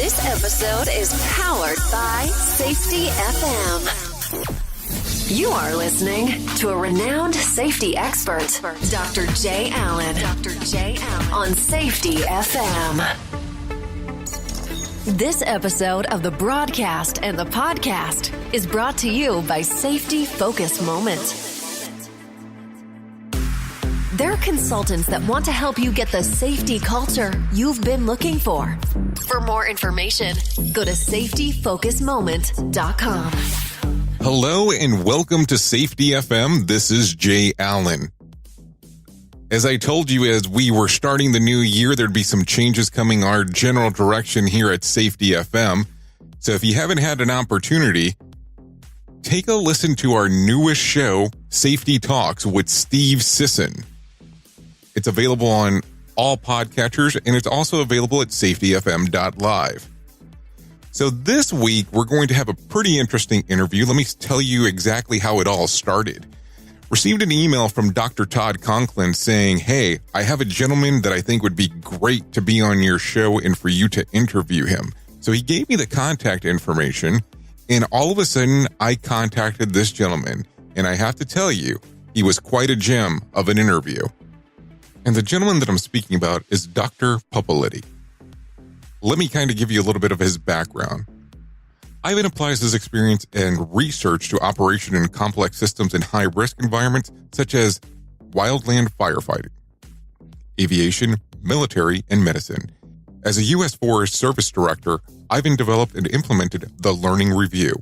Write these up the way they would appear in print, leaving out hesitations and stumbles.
This episode is powered by Safety FM. You are listening to a renowned safety expert, Dr. Jay Allen, on Safety FM. This episode of the broadcast and the podcast is brought to you by Safety Focus Moment. They're consultants that want to help you get the safety culture you've been looking for. For more information, go to safetyfocusmoment.com. Hello and welcome to Safety FM. This is Jay Allen. As I told you, as we were starting the new year, there'd be some changes coming our general direction here at Safety FM. So if you haven't had an opportunity, take a listen to our newest show, Safety Talks with Steve Sisson. It's available on all podcatchers, and it's also available at safetyfm.live. So this week, we're going to have a pretty interesting interview. Let me tell you exactly how it all started. Received an email from Dr. Todd Conklin saying, hey, I have a gentleman that I think would be great to be on your show and for you to interview him. So he gave me the contact information, and all of a sudden, I contacted this gentleman. And I have to tell you, he was quite a gem of an interview. And the gentleman that I'm speaking about is Dr. Pupulidy. Let me kind of give you a little bit of his background. Ivan applies his experience and research to operation in complex systems in high-risk environments such as wildland firefighting, aviation, military, and medicine. As a U.S. Forest Service Director, Ivan developed and implemented the Learning Review,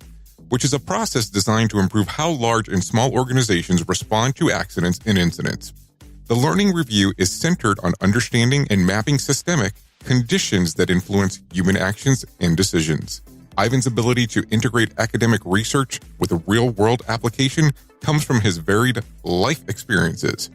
which is a process designed to improve how large and small organizations respond to accidents and incidents. The Learning Review is centered on understanding and mapping systemic conditions that influence human actions and decisions. Ivan's ability to integrate academic research with a real-world application comes from his varied life experiences,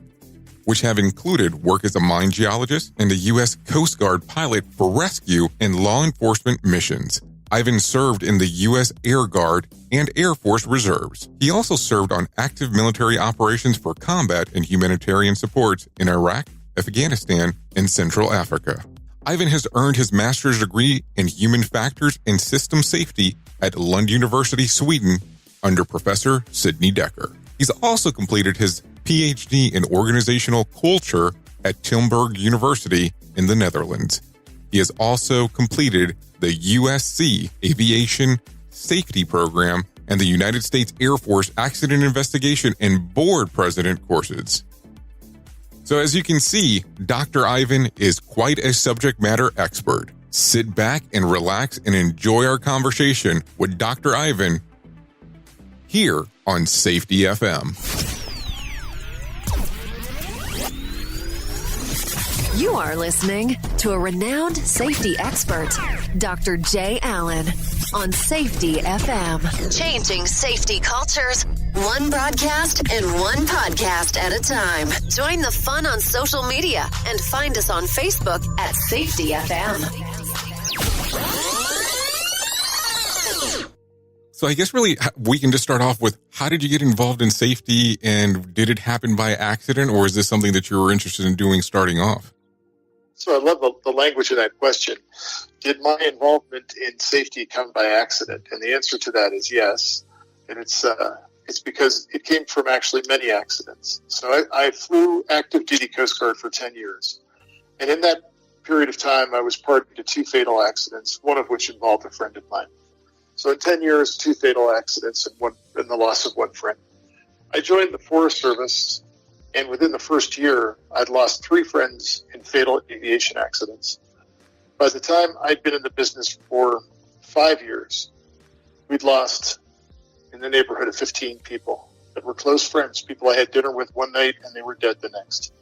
which have included work as a mine geologist and a U.S. Coast Guard pilot for rescue and law enforcement missions. Ivan served in the U.S. Air Guard and Air Force Reserves. He also served on active military operations for combat and humanitarian supports in Iraq, Afghanistan, and Central Africa. Ivan has earned his master's degree in human factors and system safety at Lund University, Sweden, under Professor Sidney Dekker. He's also completed his PhD in organizational culture at Tilburg University in the Netherlands. He has also completed the USC Aviation Safety Program and the United States Air Force Accident Investigation and Board President courses. So as you can see, Dr. Ivan is quite a subject matter expert. Sit back and relax and enjoy our conversation with Dr. Ivan here on Safety FM. You are listening to a renowned safety expert, Dr. Jay Allen, on Safety FM. Changing safety cultures, one broadcast and one podcast at a time. Join the fun on social media and find us on Facebook at Safety FM. So I guess really we can just start off with, how did you get involved in safety, and did it happen by accident, or is this something that you were interested in doing starting off? So I love the language of that question. Did my involvement in safety come by accident? And the answer to that is yes. And it's because it came from actually many accidents. So I flew active duty Coast Guard for 10 years. And in that period of time, I was party to 2 fatal accidents, one of which involved a friend of mine. So in 10 years, 2 fatal accidents and the loss of one friend. I joined the Forest Service, and within the first year, I'd lost 3 friends in fatal aviation accidents. By the time I'd been in the business for 5 years, we'd lost in the neighborhood of 15 people that were close friends, people I had dinner with one night and they were dead the next.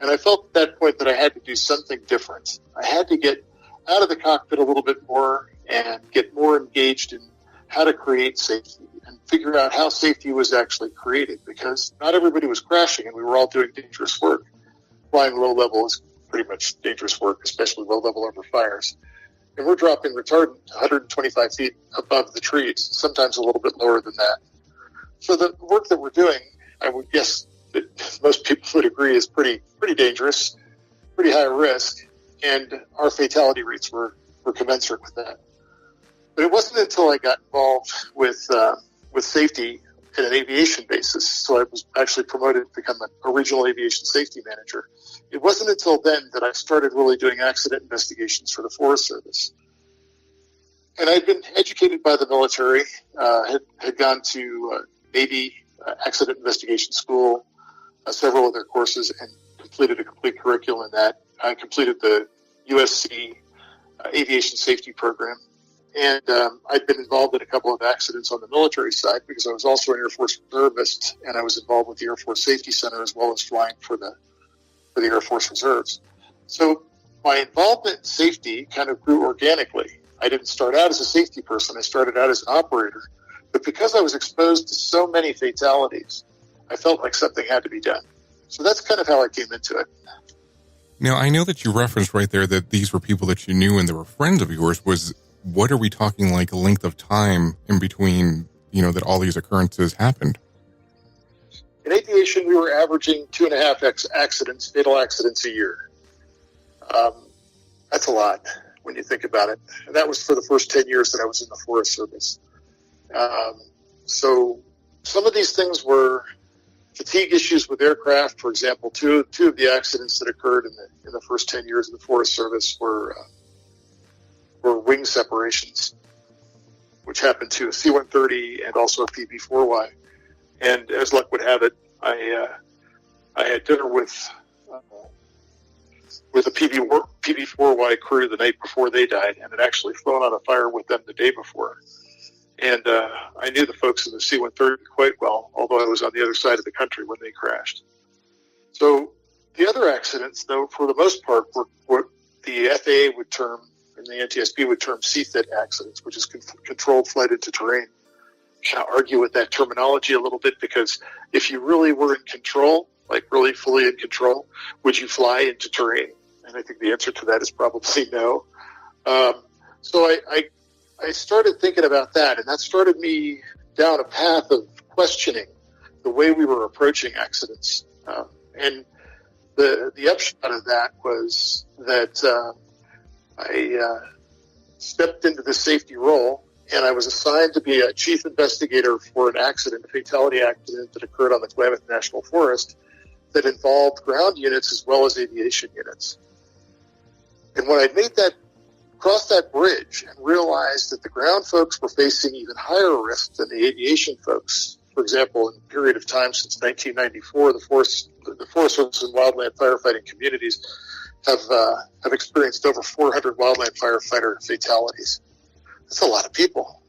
And I felt at that point that I had to do something different. I had to get out of the cockpit a little bit more and get more engaged in how to create safety and figure out how safety was actually created, because not everybody was crashing and we were all doing dangerous work. Flying low level is pretty much dangerous work, especially low level over fires. And we're dropping retardant 125 feet above the trees, sometimes a little bit lower than that. So the work that we're doing, I would guess that most people would agree is pretty dangerous, pretty high risk, and our fatality rates were were commensurate with that. But it wasn't until I got involved with safety at an aviation basis, so I was actually promoted to become a regional aviation safety manager. It wasn't until then that I started really doing accident investigations for the Forest Service. And I'd been educated by the military, had gone to Navy accident investigation school, several other courses, and completed a complete curriculum in that. I completed the USC aviation safety program. And I'd been involved in a couple of accidents on the military side because I was also an Air Force reservist, and I was involved with the Air Force Safety Center as well as flying for the Air Force Reserves. So my involvement in safety kind of grew organically. I didn't start out as a safety person. I started out as an operator. But because I was exposed to so many fatalities, I felt like something had to be done. So that's kind of how I came into it. Now, I know that you referenced right there that these were people that you knew and they were friends of yours. What are we talking like a length of time in between, that all these occurrences happened? In aviation, we were averaging 2.5 fatal accidents a year. That's a lot when you think about it. And that was for the first 10 years that I was in the Forest Service. So some of these things were fatigue issues with aircraft. For example, two of the accidents that occurred in the first 10 years of the Forest Service were wing separations, which happened to a C-130 and also a PB-4Y. And as luck would have it, I had dinner with a PB-4Y crew the night before they died, and had actually flown on a fire with them the day before. And I knew the folks in the C-130 quite well, although I was on the other side of the country when they crashed. So the other accidents, though, for the most part, were what the FAA would term, and the NTSB would term CFIT accidents, which is controlled flight into terrain. Kind of argue with that terminology a little bit, because if you really were in control, like really fully in control, would you fly into terrain? And I think the answer to that is probably no. So I started thinking about that, and that started me down a path of questioning the way we were approaching accidents. And the upshot of that was that I stepped into the safety role, and I was assigned to be a chief investigator for an accident, a fatality accident that occurred on the Klamath National Forest that involved ground units as well as aviation units. And when I crossed that bridge and realized that the ground folks were facing even higher risk than the aviation folks, for example, in a period of time since 1994, the Forest Service and wildland firefighting communities have experienced over 400 wildland firefighter fatalities. That's a lot of people.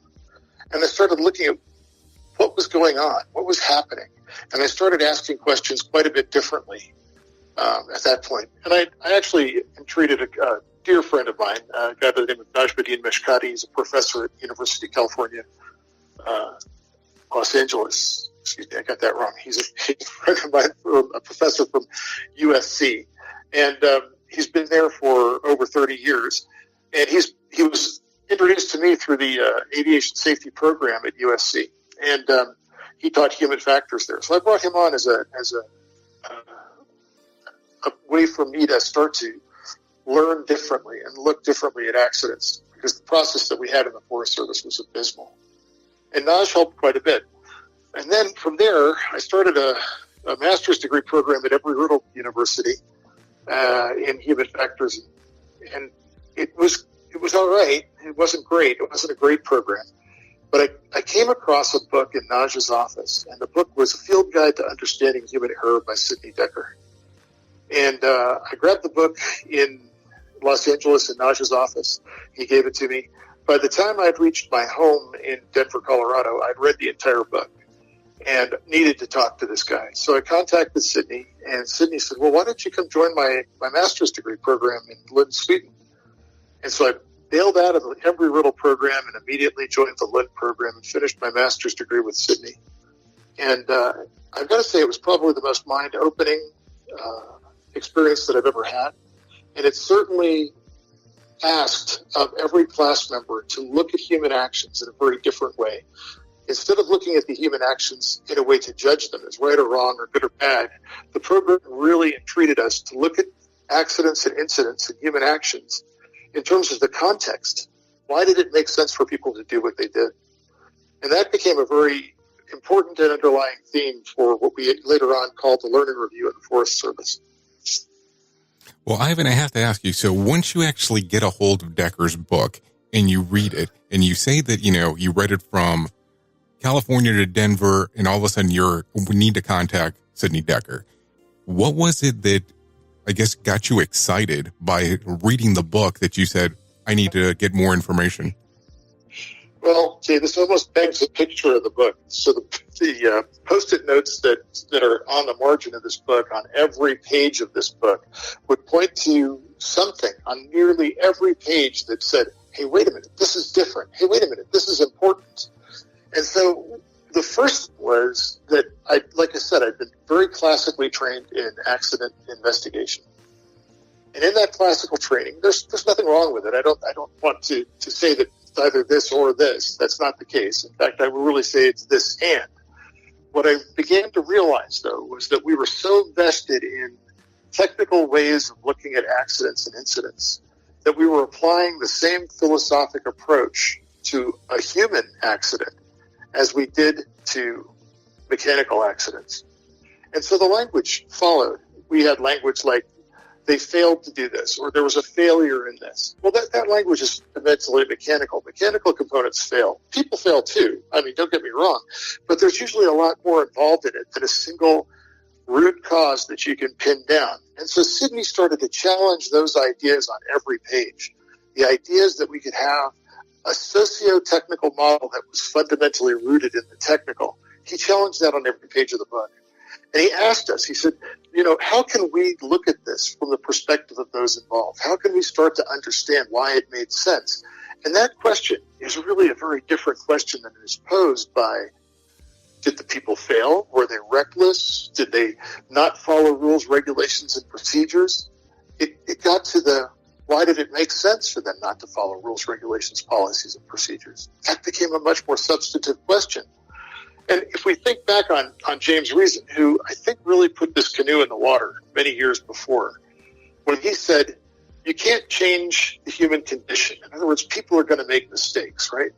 And I started looking at what was going on, what was happening. And I started asking questions quite a bit differently at that point. And I actually entreated a dear friend of mine, a guy by the name of Najmuddin Meshkati. He's a professor at University of California, Los Angeles. Excuse me, I got that wrong. He's a friend of mine, a professor from USC. And he's been there for over 30 years. And he was introduced to me through the aviation safety program at USC. And he taught human factors there. So I brought him on as a way for me to start to learn differently and look differently at accidents, because the process that we had in the Forest Service was abysmal. And Naj helped quite a bit. And then from there, I started a master's degree program at Embry-Riddle University in human factors. And it was all right. It wasn't great. It wasn't a great program. But I came across a book in Naj's office, and the book was A Field Guide to Understanding Human Error by Sidney Dekker. And I grabbed the book in Los Angeles in Naj's office. He gave it to me. By the time I'd reached my home in Denver, Colorado, I'd read the entire book and needed to talk to this guy. So I contacted Sidney, and Sidney said, well, why don't you come join my master's degree program in Lund, Sweden? And so I bailed out of the Embry-Riddle program and immediately joined the Lund program and finished my master's degree with Sidney. And I've got to say, it was probably the most mind-opening experience that I've ever had. And it certainly asked of every class member to look at human actions in a very different way. Instead of looking at the human actions in a way to judge them as right or wrong or good or bad, the program really entreated us to look at accidents and incidents and human actions in terms of the context. Why did it make sense for people to do what they did? And that became a very important and underlying theme for what we later on called the Learning Review at the Forest Service. Well, Ivan, I have to ask you, so once you actually get a hold of Dekker's book and you read it, and you say that, you read it from California to Denver, and all of a sudden we need to contact Sidney Dekker. What was it that, I guess, got you excited by reading the book that you said, I need to get more information? Well, Jay, this almost begs a picture of the book. So the Post-it notes that are on the margin of this book, on every page of this book, would point to something on nearly every page that said, hey, wait a minute, this is different. Hey, wait a minute, this is important. And so the first was that, like I said, I'd been very classically trained in accident investigation. And in that classical training, there's nothing wrong with it. I don't want to say that it's either this or this. That's not the case. In fact, I would really say it's this and. What I began to realize, though, was that we were so vested in technical ways of looking at accidents and incidents that we were applying the same philosophic approach to a human accident as we did to mechanical accidents. And so the language followed. We had language like, they failed to do this, or there was a failure in this. Well, that language is fundamentally mechanical. Mechanical components fail. People fail too. I mean, don't get me wrong. But there's usually a lot more involved in it than a single root cause that you can pin down. And so Sidney started to challenge those ideas on every page. The ideas that we could have a socio-technical model that was fundamentally rooted in the technical. He challenged that on every page of the book. And he asked us, he said, how can we look at this from the perspective of those involved? How can we start to understand why it made sense? And that question is really a very different question than is posed by, did the people fail? Were they reckless? Did they not follow rules, regulations, and procedures? It got to the, why did it make sense for them not to follow rules, regulations, policies, and procedures? That became a much more substantive question. And if we think back on James Reason, who I think really put this canoe in the water many years before, when he said, you can't change the human condition. In other words, people are going to make mistakes, right?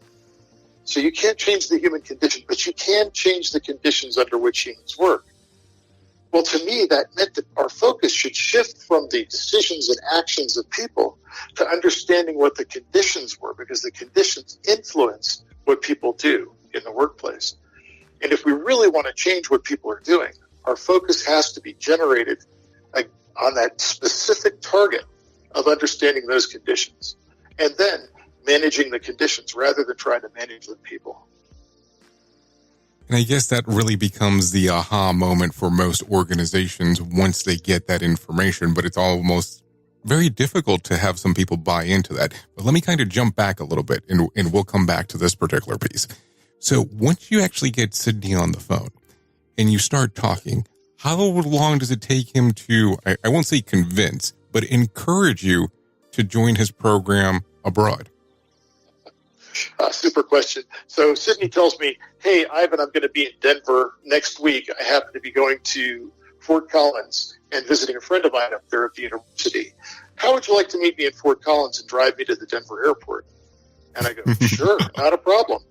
So you can't change the human condition, but you can change the conditions under which humans work. Well, to me, that meant that our focus should shift from the decisions and actions of people to understanding what the conditions were, because the conditions influence what people do in the workplace. And if we really want to change what people are doing, our focus has to be generated on that specific target of understanding those conditions and then managing the conditions rather than trying to manage the people. And I guess that really becomes the aha moment for most organizations once they get that information, but it's almost very difficult to have some people buy into that. But let me kind of jump back a little bit and we'll come back to this particular piece. So once you actually get Sidney on the phone and you start talking, how long does it take him to, I won't say convince, but encourage you to join his program abroad? Super question. So Sidney tells me, hey, Ivan, I'm going to be in Denver next week. I happen to be going to Fort Collins and visiting a friend of mine up there at the university. How would you like to meet me in Fort Collins and drive me to the Denver airport? And I go, sure, not a problem.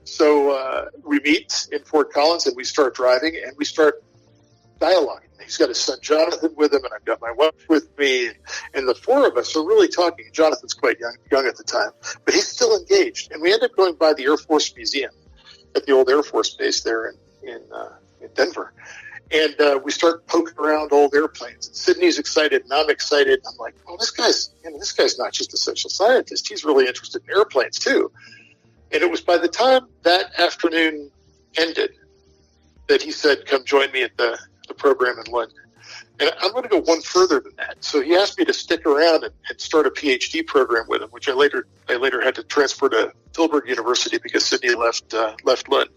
So we meet in Fort Collins and we start driving and we start dialoguing. He's got his son Jonathan with him, and I've got my wife with me, and the four of us are really talking. Jonathan's quite young at the time, but he's still engaged. And we end up going by the Air Force Museum at the old Air Force Base there in Denver, and we start poking around old airplanes. And Sidney's excited, and I'm excited. I'm like, "Oh, this guy's not just a social scientist; he's really interested in airplanes too." And it was by the time that afternoon ended that he said, "Come join me at the program in London." And I'm going to go one further than that. So he asked me to stick around and start a PhD program with him, which I later had to transfer to Tilburg University because Sidney left Lund.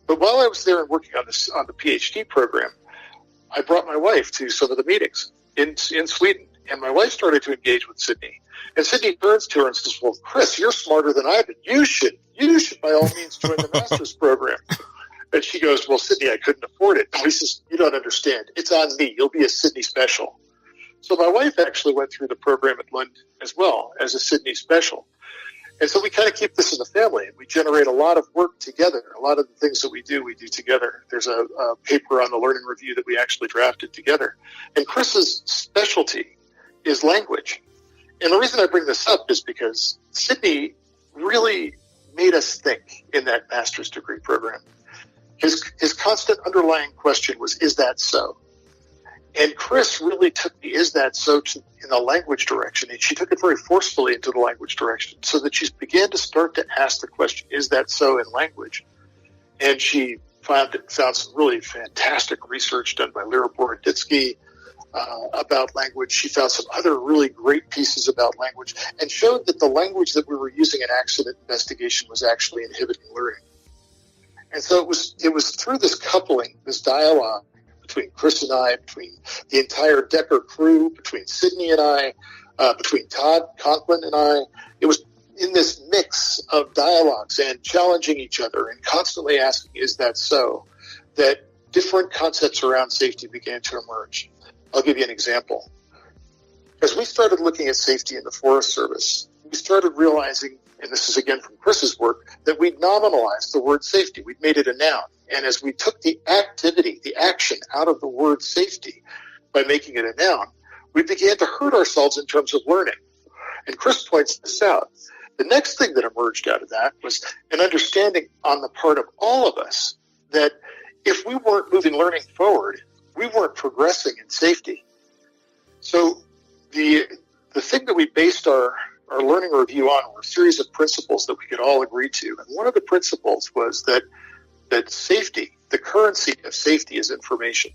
But while I was there and working on the PhD program, I brought my wife to some of the meetings in Sweden, and my wife started to engage with Sidney. And Sidney turns to her and says, "Well, Chris, you're smarter than I've been. You should by all means join the master's program." And she goes, "Well, Sidney, I couldn't afford it." And he says, "You don't understand. It's on me. You'll be a Sidney special." So my wife actually went through the program at Lund as well as a Sidney special. And so we kind of keep this in the family. We generate a lot of work together. A lot of the things that we do together. There's a paper on the learning review that we actually drafted together. And Chris's specialty is language. And the reason I bring this up is because Sidney really made us think in that master's degree program. His constant underlying question was, is that so? And Chris really took the is that so in the language direction, and she took it very forcefully into the language direction so that she began to start to ask the question, is that so in language? And she found some really fantastic research done by Lyra Boroditsky about language. She found some other really great pieces about language and showed that the language that we were using in accident investigation was actually inhibiting learning. And so it was through this coupling, this dialogue between Chris and I, between the entire Dekker crew, between Sidney and I, between Todd Conklin and I. It was in this mix of dialogues and challenging each other and constantly asking, is that so, that different concepts around safety began to emerge. I'll give you an example. As we started looking at safety in the Forest Service, we started realizing, and this is again from Chris's work, that we'd nominalized the word safety. We'd made it a noun. And as we took the activity, the action out of the word safety by making it a noun, we began to hurt ourselves in terms of learning. And Chris points this out. The next thing that emerged out of that was an understanding on the part of all of us that if we weren't moving learning forward, we weren't progressing in safety. So the thing that we based our learning review on were a series of principles that we could all agree to. And one of the principles was that safety, the currency of safety is information.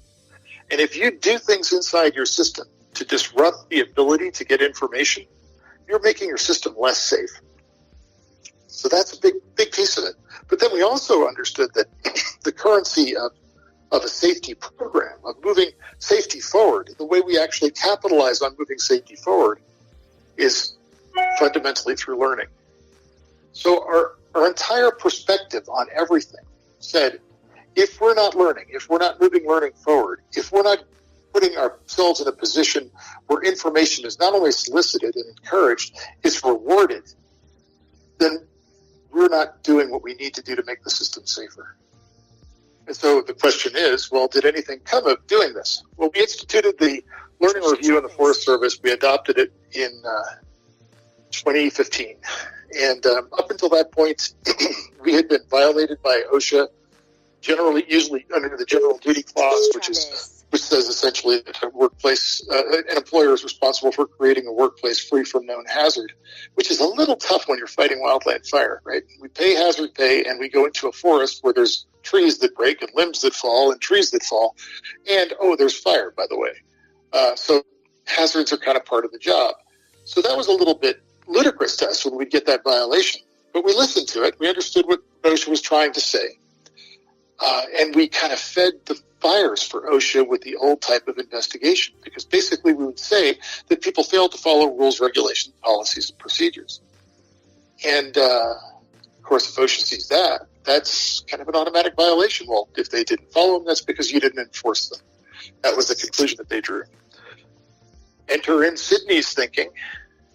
And if you do things inside your system to disrupt the ability to get information, you're making your system less safe. So that's a big piece of it. But then we also understood that the currency of a safety program, of moving safety forward, the way we actually capitalize on moving safety forward is fundamentally through learning. So our entire perspective on everything said, if we're not learning, if we're not moving learning forward, if we're not putting ourselves in a position where information is not only solicited and encouraged, it's rewarded, then we're not doing what we need to do to make the system safer. And so the question is, well, did anything come of doing this? Well, we instituted the learning review in the Forest Service. We adopted it in 2015. And up until that point, we had been violated by OSHA, usually under the general duty clause, which says essentially that a workplace, an employer is responsible for creating a workplace free from known hazard, which is a little tough when you're fighting wildland fire, right? We pay hazard pay, and we go into a forest where there's trees that break and limbs that fall and trees that fall, and there's fire, by the way. So hazards are kind of part of the job. So that was a little bit ludicrous to us when we'd get that violation. But we listened to it. We understood what OSHA was trying to say. And we kind of fed the fires for OSHA with the old type of investigation, because basically we would say that people failed to follow rules, regulations, policies, and procedures. And, of course, if OSHA sees that, that's kind of an automatic violation. Well, if they didn't follow them, that's because you didn't enforce them. That was the conclusion that they drew. Enter in Sidney's thinking.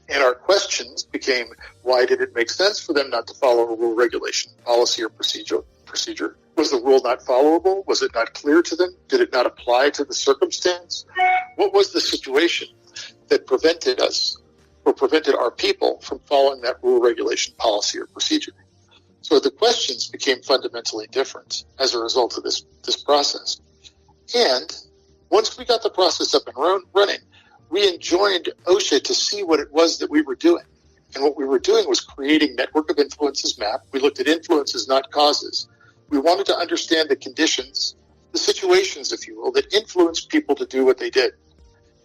And our questions became, why did it make sense for them not to follow a rule, regulation, policy, or procedure? Was the rule not followable? Was it not clear to them? Did it not apply to the circumstance? What was the situation that prevented us or prevented our people from following that rule, regulation, policy, or procedure? So the questions became fundamentally different as a result of this process. And once we got the process up and running, we enjoined OSHA to see what it was that we were doing. And what we were doing was creating network of influences map. We looked at influences, not causes. We wanted to understand the conditions, the situations, if you will, that influenced people to do what they did.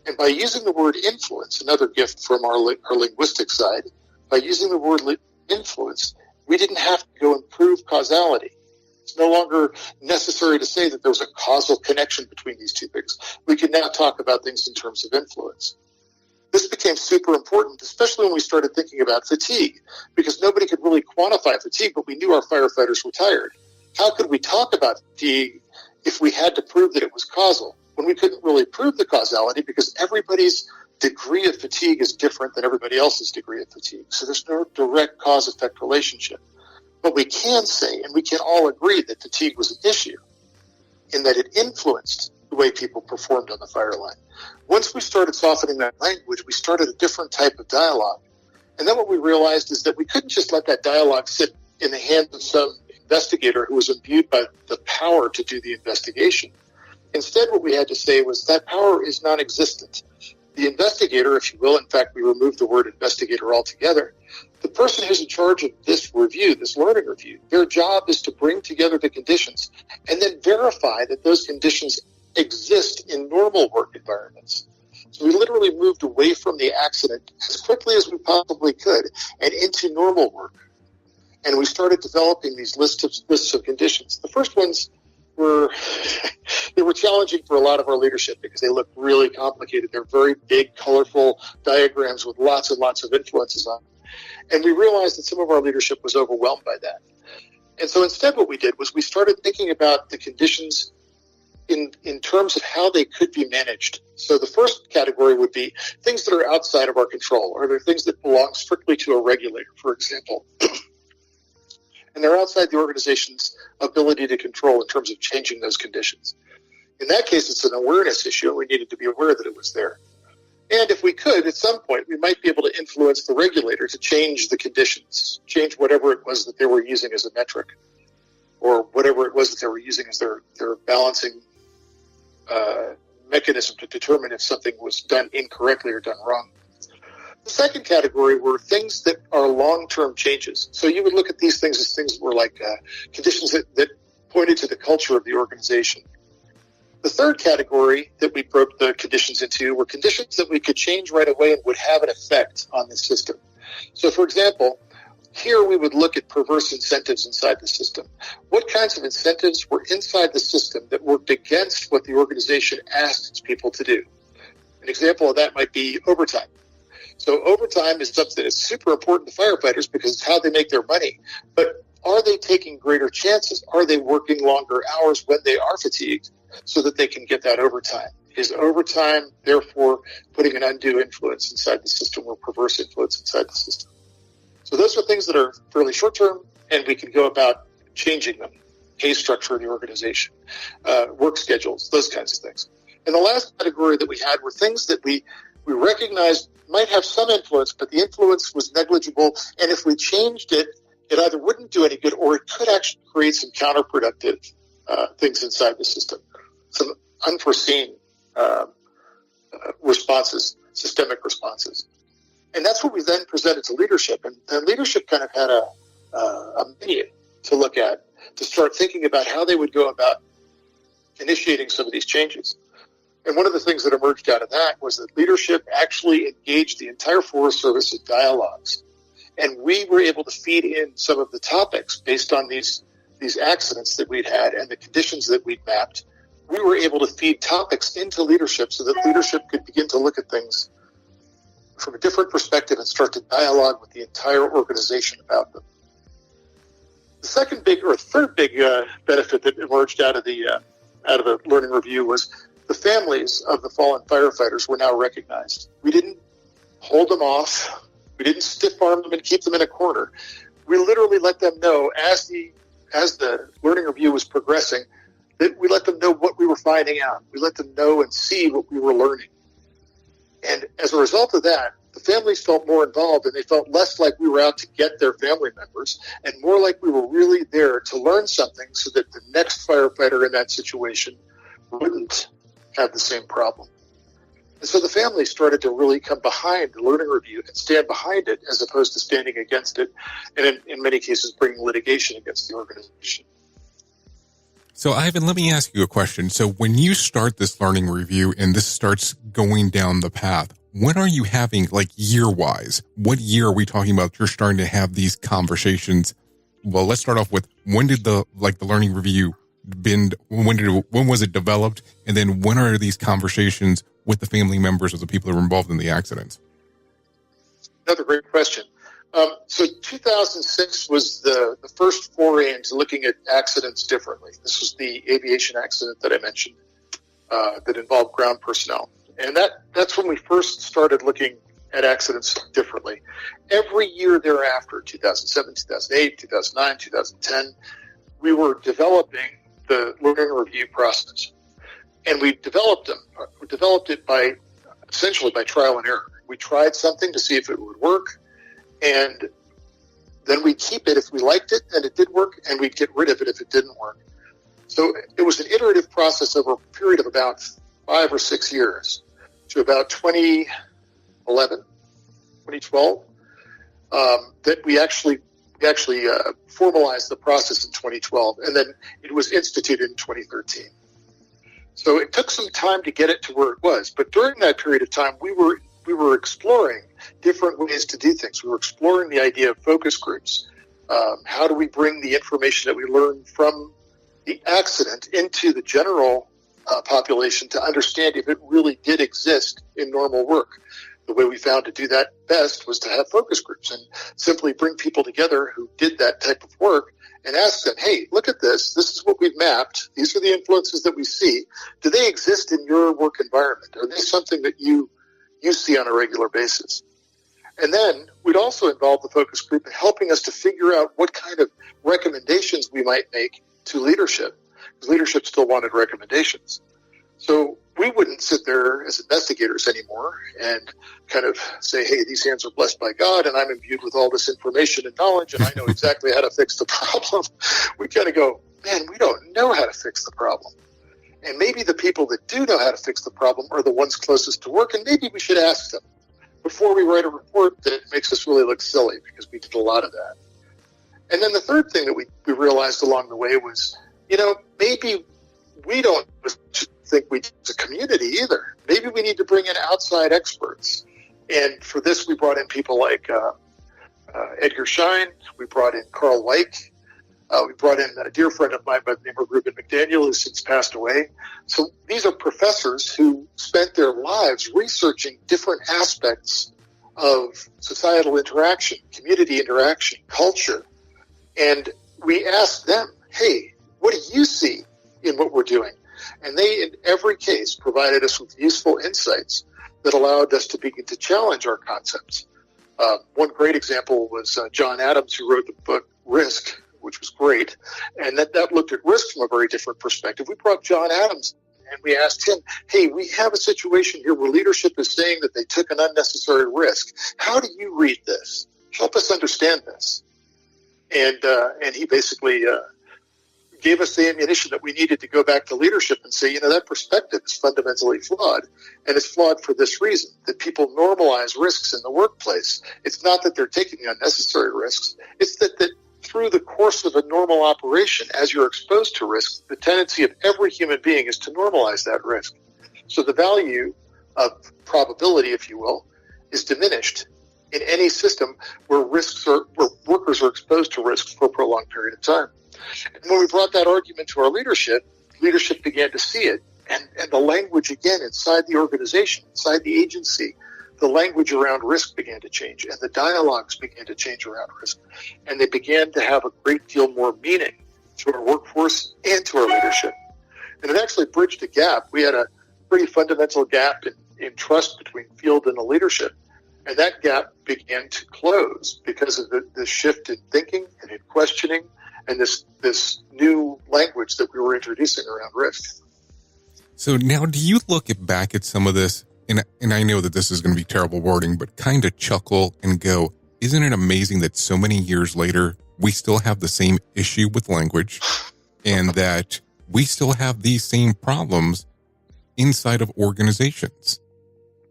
And by using the word influence, another gift from our linguistic side, by using the word influence, we didn't have to go and prove causality. It's no longer necessary to say that there was a causal connection between these two things. We can now talk about things in terms of influence. This became super important, especially when we started thinking about fatigue, because nobody could really quantify fatigue, but we knew our firefighters were tired. How could we talk about fatigue if we had to prove that it was causal, when we couldn't really prove the causality because everybody's degree of fatigue is different than everybody else's degree of fatigue. So there's no direct cause-effect relationship. But we can say, and we can all agree, that fatigue was an issue in that it influenced the way people performed on the fire line. Once we started softening that language, we started a different type of dialogue. And then what we realized is that we couldn't just let that dialogue sit in the hands of some investigator who was imbued by the power to do the investigation. Instead, what we had to say was that power is non-existent. The investigator, if you will, in fact, we removed the word investigator altogether, the person who's in charge of this review, this learning review, their job is to bring together the conditions and then verify that those conditions exist in normal work environments. So we literally moved away from the accident as quickly as we possibly could and into normal work. And we started developing these lists of conditions. The first ones were they were challenging for a lot of our leadership because they look really complicated. They're very big, colorful diagrams with lots and lots of influences on them. And we realized that some of our leadership was overwhelmed by that. And so instead what we did was we started thinking about the conditions in terms of how they could be managed. So the first category would be things that are outside of our control, or they're things that belong strictly to a regulator, for example. And they're outside the organization's ability to control in terms of changing those conditions. In that case, it's an awareness issue, and we needed to be aware that it was there. And if we could, at some point, we might be able to influence the regulator to change the conditions, change whatever it was that they were using as a metric, or whatever it was that they were using as their balancing mechanism to determine if something was done incorrectly or done wrong. The second category were things that are long-term changes. So you would look at these things as things that were like conditions that pointed to the culture of the organization. The third category that we broke the conditions into were conditions that we could change right away and would have an effect on the system. So, for example, here we would look at perverse incentives inside the system. What kinds of incentives were inside the system that worked against what the organization asked its people to do? An example of that might be overtime. So overtime is something that's super important to firefighters because it's how they make their money. But are they taking greater chances? Are they working longer hours when they are fatigued so that they can get that overtime? Is overtime, therefore, putting an undue influence inside the system or perverse influence inside the system? So those are things that are fairly short-term, and we can go about changing them. Pay structure of the organization, work schedules, those kinds of things. And the last category that we had were things that we recognized might have some influence, but the influence was negligible, and if we changed it, it either wouldn't do any good or it could actually create some counterproductive things inside the system, some unforeseen responses, systemic responses. And that's what we then presented to leadership. And then leadership kind of had a menu to look at, to start thinking about how they would go about initiating some of these changes. And one of the things that emerged out of that was that leadership actually engaged the entire Forest Service in dialogues. And we were able to feed in some of the topics based on these accidents that we'd had and the conditions that we'd mapped. We were able to feed topics into leadership so that leadership could begin to look at things from a different perspective and start to dialogue with the entire organization about them. The third big benefit that emerged out of the learning review was the families of the fallen firefighters were now recognized. We didn't hold them off. We didn't stiff-arm them and keep them in a corner. We literally let them know as the learning review was progressing that we let them know what we were finding out. We let them know and see what we were learning. And as a result of that, the families felt more involved, and they felt less like we were out to get their family members and more like we were really there to learn something so that the next firefighter in that situation wouldn't have the same problem. And so the families started to really come behind the learning review and stand behind it as opposed to standing against it, and in many cases bringing litigation against the organization. So, Ivan, let me ask you a question. So when you start this learning review and this starts going down the path, when are you having, like, year-wise? What year are we talking about you're starting to have these conversations? Well, let's start off with when did the learning review when was it developed? And then when are these conversations with the family members of the people that were involved in the accidents? Another great question. So 2006 was the first foray into looking at accidents differently. This was the aviation accident that I mentioned that involved ground personnel. And that's when we first started looking at accidents differently. Every year thereafter, 2007, 2008, 2009, 2010, we were developing the learning review process. And we developed it essentially by trial and error. We tried something to see if it would work, and then we'd keep it if we liked it and it did work, and we'd get rid of it if it didn't work. So it was an iterative process over a period of about 5 or 6 years to about 2011, 2012, that we actually formalized the process in 2012, and then it was instituted in 2013. So it took some time to get it to where it was, but during that period of time, we were exploring different ways to do things. We were exploring the idea of focus groups. How do we bring the information that we learn from the accident into the general population to understand if it really did exist in normal work? The way we found to do that best was to have focus groups and simply bring people together who did that type of work and ask them, hey, look at this. This is what we've mapped. These are the influences that we see. Do they exist in your work environment? Are they something that you see on a regular basis? And then we'd also involve the focus group in helping us to figure out what kind of recommendations we might make to leadership, because leadership still wanted recommendations. So we wouldn't sit there as investigators anymore and kind of say, hey, these hands are blessed by God, and I'm imbued with all this information and knowledge, and I know exactly how to fix the problem. We kind of go, man, we don't know how to fix the problem. And maybe the people that do know how to fix the problem are the ones closest to work, and maybe we should ask them before we write a report that makes us really look silly, because we did a lot of that. And then the third thing that we realized along the way was, maybe we don't think we as a community either. Maybe we need to bring in outside experts. And for this, we brought in people like Edgar Schein. We brought in Carl Weick. We brought in a dear friend of mine by the name of Ruben McDaniel, who's since passed away. So these are professors who spent their lives researching different aspects of societal interaction, community interaction, culture. And we asked them, hey, what do you see in what we're doing? And they, in every case, provided us with useful insights that allowed us to begin to challenge our concepts. One great example was John Adams, who wrote the book Risk, which was great, and that looked at risk from a very different perspective. We brought John Adams and we asked him, hey, we have a situation here where leadership is saying that they took an unnecessary risk. How do you read this? Help us understand this. And he basically gave us the ammunition that we needed to go back to leadership and say, that perspective is fundamentally flawed. And it's flawed for this reason, that people normalize risks in the workplace. It's not that they're taking unnecessary risks. It's that through the course of a normal operation, as you're exposed to risk, the tendency of every human being is to normalize that risk. So the value of probability, if you will, is diminished in any system where workers are exposed to risks for a prolonged period of time. And when we brought that argument to our leadership began to see it. And the language, again, inside the organization, inside the agency, the language around risk began to change, and the dialogues began to change around risk. And they began to have a great deal more meaning to our workforce and to our leadership. And it actually bridged a gap. We had a pretty fundamental gap in trust between field and the leadership. And that gap began to close because of the shift in thinking and in questioning and this new language that we were introducing around risk. So now do you look back at some of this, and I know that this is going to be terrible wording, but kind of chuckle and go, isn't it amazing that so many years later, we still have the same issue with language and that we still have these same problems inside of organizations?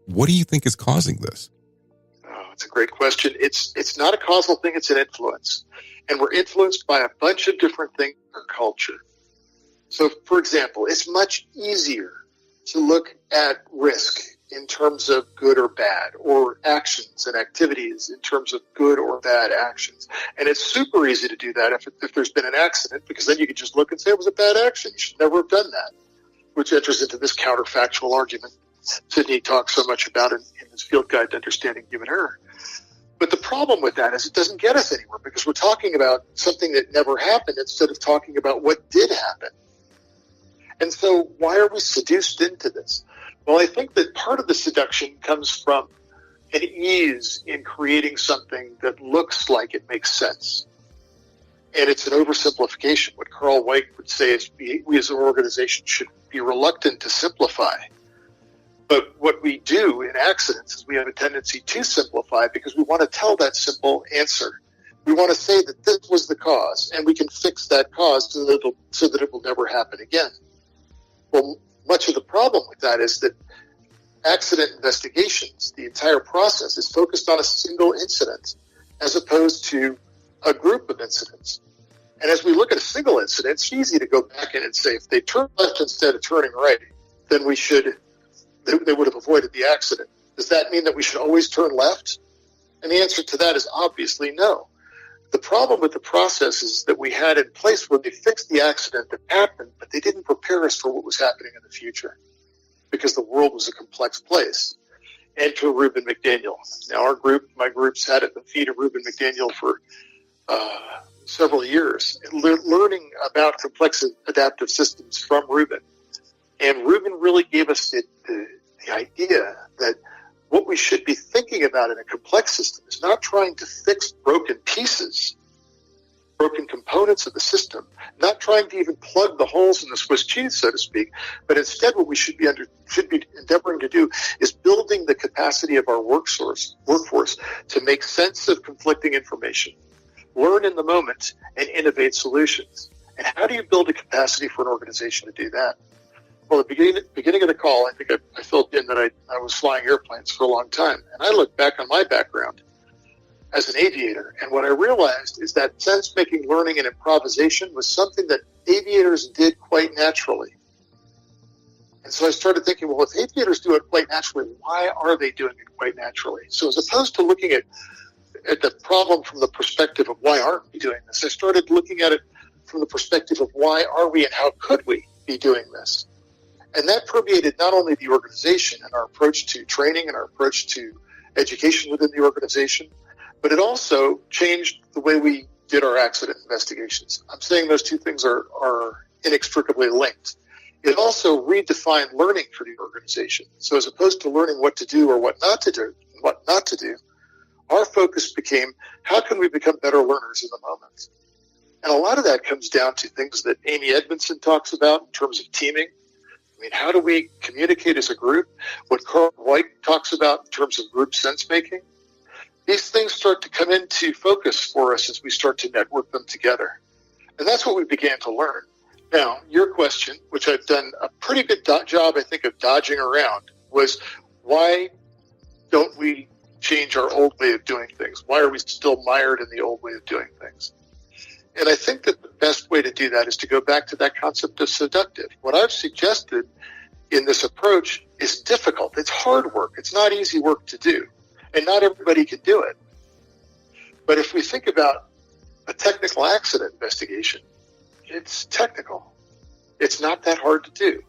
What do you think is causing this? Oh, it's a great question. It's not a causal thing. It's an influence. And we're influenced by a bunch of different things in our culture. So, for example, it's much easier to look at risk in terms of good or bad, or actions and activities in terms of good or bad actions. And it's super easy to do that if there's been an accident, because then you can just look and say it was a bad action. You should never have done that, which enters into this counterfactual argument Sidney talks so much about in his field guide to understanding human error. But the problem with that is it doesn't get us anywhere, because we're talking about something that never happened instead of talking about what did happen. And so why are we seduced into this? Well, I think that part of the seduction comes from an ease in creating something that looks like it makes sense. And it's an oversimplification. What Carl Weick would say is we as an organization should be reluctant to simplify. But what we do in accidents is we have a tendency to simplify because we want to tell that simple answer. We want to say that this was the cause, and we can fix that cause so that it will never happen again. Well, much of the problem with that is that accident investigations, the entire process, is focused on a single incident as opposed to a group of incidents. And as we look at a single incident, it's easy to go back in and say, if they turned left instead of turning right, then they would have avoided the accident. Does that mean that we should always turn left? And the answer to that is obviously no. The problem with the process is that we had in place where they fixed the accident that happened, but they didn't prepare us for what was happening in the future because the world was a complex place. Enter Reuben McDaniel. Now, my group's had at the feet of Reuben McDaniel for several years, learning about complex adaptive systems from Reuben. And Reuben really gave us the idea that what we should be thinking about in a complex system is not trying to fix broken pieces, broken components of the system, not trying to even plug the holes in the Swiss cheese, so to speak, but instead what we should be endeavoring to do is building the capacity of our workforce to make sense of conflicting information, learn in the moment, and innovate solutions. And how do you build a capacity for an organization to do that? Well, at the beginning of the call, I think I filled in that I was flying airplanes for a long time. And I look back on my background as an aviator. And what I realized is that sense-making, learning, and improvisation was something that aviators did quite naturally. And so I started thinking, well, if aviators do it quite naturally, why are they doing it quite naturally? So as opposed to looking at the problem from the perspective of why aren't we doing this, I started looking at it from the perspective of why are we and how could we be doing this? And that permeated not only the organization and our approach to training and our approach to education within the organization, but it also changed the way we did our accident investigations. I'm saying those two things are inextricably linked. It also redefined learning for the organization. So as opposed to learning what to do or what not to do, our focus became how can we become better learners in the moment? And a lot of that comes down to things that Amy Edmondson talks about in terms of teaming. I mean, how do we communicate as a group? What Carl Weick talks about in terms of group sense-making. These things start to come into focus for us as we start to network them together. And that's what we began to learn. Now, your question, which I've done a pretty good job, I think, of dodging around, was why don't we change our old way of doing things? Why are we still mired in the old way of doing things? And I think that the best way to do that is to go back to that concept of seductive. What I've suggested in this approach is difficult. It's hard work. It's not easy work to do. And not everybody can do it. But if we think about a technical accident investigation, it's technical. It's not that hard to do.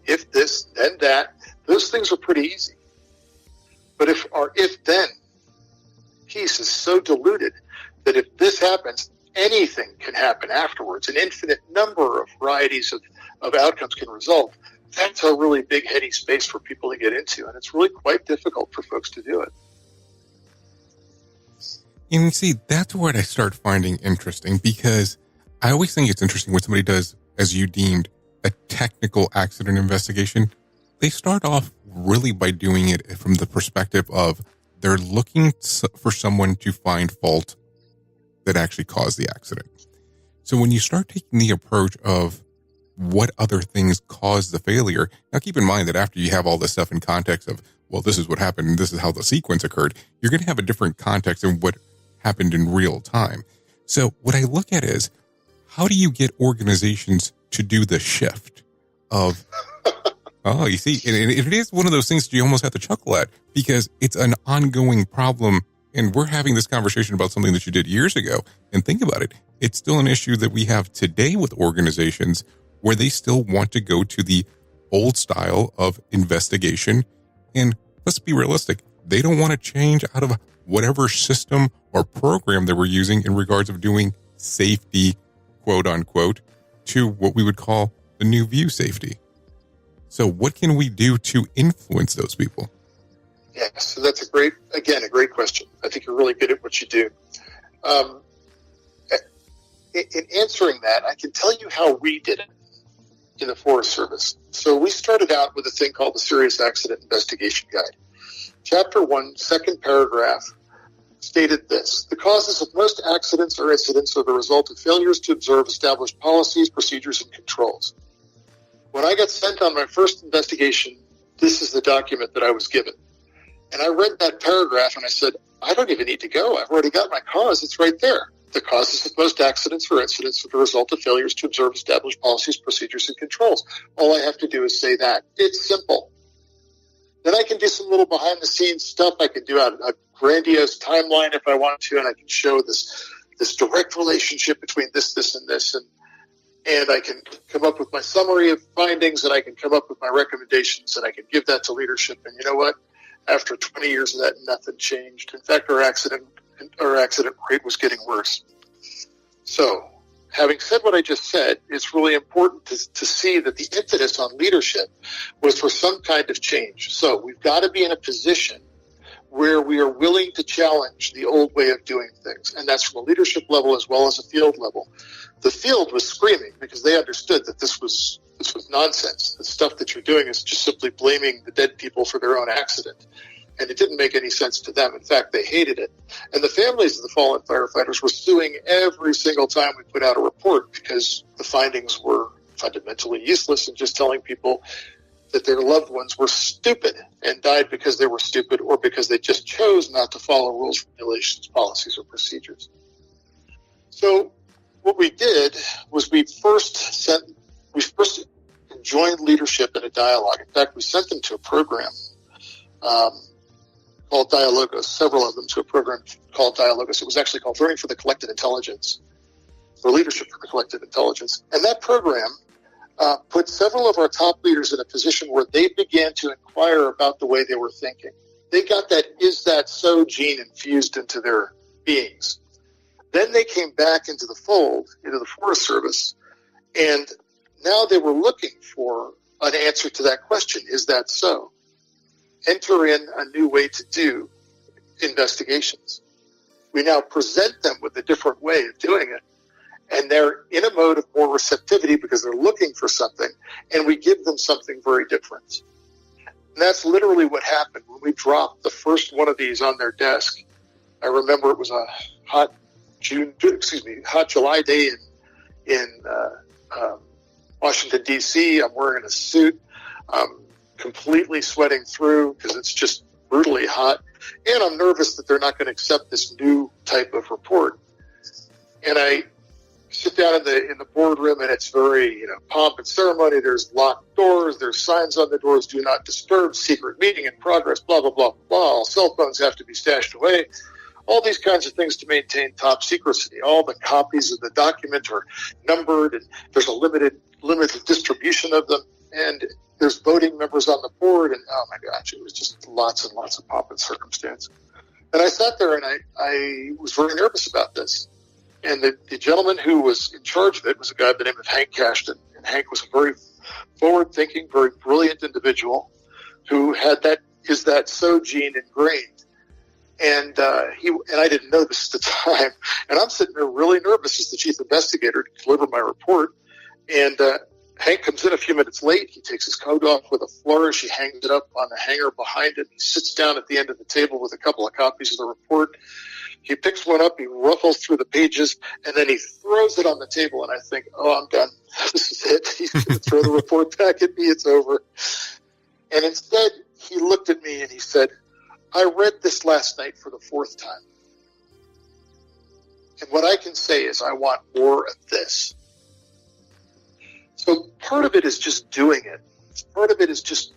If this, then that, those things are pretty easy. But if our if-then piece is so diluted that if this happens, anything can happen afterwards. An infinite number of varieties of outcomes can result. That's a really big, heady space for people to get into, and it's really quite difficult for folks to do it. And you see, that's what I start finding interesting, because I always think it's interesting when somebody does, as you deemed, a technical accident investigation. They start off really by doing it from the perspective of they're looking for someone to find fault that actually caused the accident. So when you start taking the approach of what other things caused the failure, now keep in mind that after you have all this stuff in context of, well, this is what happened and this is how the sequence occurred, you're going to have a different context than what happened in real time. So what I look at is, how do you get organizations to do the shift of, oh, you see, and it is one of those things that you almost have to chuckle at, because it's an ongoing problem. And we're having this conversation about something that you did years ago. And think about it. It's still an issue that we have today with organizations where they still want to go to the old style of investigation. And let's be realistic. They don't want to change out of whatever system or program that we're using in regards of doing safety, quote unquote, to what we would call the new view safety. So what can we do to influence those people? Yeah, so that's a great question. I think you're really good at what you do. In answering that, I can tell you how we did it in the Forest Service. So we started out with a thing called the Serious Accident Investigation Guide. Chapter 1, second paragraph, stated this: the causes of most accidents or incidents are the result of failures to observe established policies, procedures, and controls. When I got sent on my first investigation, this is the document that I was given. And I read that paragraph and I said, I don't even need to go. I've already got my cause. It's right there. The causes of most accidents or incidents are the result of failures to observe established policies, procedures, and controls. All I have to do is say that. It's simple. Then I can do some little behind-the-scenes stuff. I can do a grandiose timeline if I want to, and I can show this direct relationship between this, and this, and I can come up with my summary of findings, and I can come up with my recommendations, and I can give that to leadership. And you know what? After 20 years of that, nothing changed. In fact, our accident rate was getting worse. So, having said what I just said, it's really important to see that the impetus on leadership was for some kind of change. So we've got to be in a position where we are willing to challenge the old way of doing things. And that's from a leadership level as well as a field level. The field was screaming because they understood that this was nonsense. The stuff that you're doing is just simply blaming the dead people for their own accident. And it didn't make any sense to them. In fact, they hated it. And the families of the fallen firefighters were suing every single time we put out a report because the findings were fundamentally useless and just telling people that their loved ones were stupid and died because they were stupid or because they just chose not to follow rules, regulations, policies, or procedures. So what we did was we first joined leadership in a dialogue. In fact, we sent them to a program called Dialogos, several of them to a program called Dialogos. It was actually called Learning for the Collective Intelligence, or Leadership for the Collective Intelligence. And that program put several of our top leaders in a position where they began to inquire about the way they were thinking. They got that "is that so" gene infused into their beings. Then they came back into the fold, into the Forest Service, and now they were looking for an answer to that question, is that so? Enter in a new way to do investigations. We now present them with a different way of doing it, and they're in a mode of more receptivity because they're looking for something, and we give them something very different. And that's literally what happened when we dropped the first one of these on their desk. I remember it was a hot July day in Washington, D.C. I'm wearing a suit. Completely sweating through because it's just brutally hot. And I'm nervous that they're not going to accept this new type of report. And I sit down in the boardroom, and it's very, pomp and ceremony. There's locked doors. There's signs on the doors, "Do not disturb, secret meeting in progress," blah, blah, blah, blah. All cell phones have to be stashed away. All these kinds of things to maintain top secrecy. All the copies of the document are numbered, and there's a limited distribution of them. And there's voting members on the board, and oh my gosh, it was just lots and lots of pomp and circumstance. And I sat there, and I was very nervous about this. And the gentleman who was in charge of it was a guy by the name of Hank Cashton. And Hank was a very forward-thinking, very brilliant individual who had that "is that so" gene ingrained. And I didn't know this at the time. And I'm sitting there really nervous as the chief investigator to deliver my report. And Hank comes in a few minutes late. He takes his coat off with a flourish. He hangs it up on the hanger behind him. He sits down at the end of the table with a couple of copies of the report. He picks one up. He ruffles through the pages, and then he throws it on the table. And I think, oh, I'm done. This is it. He's going to throw the report back at me. It's over. And instead, he looked at me and he said, "I read this last night for the fourth time. And what I can say is I want more of this." So part of it is just doing it. Part of it is just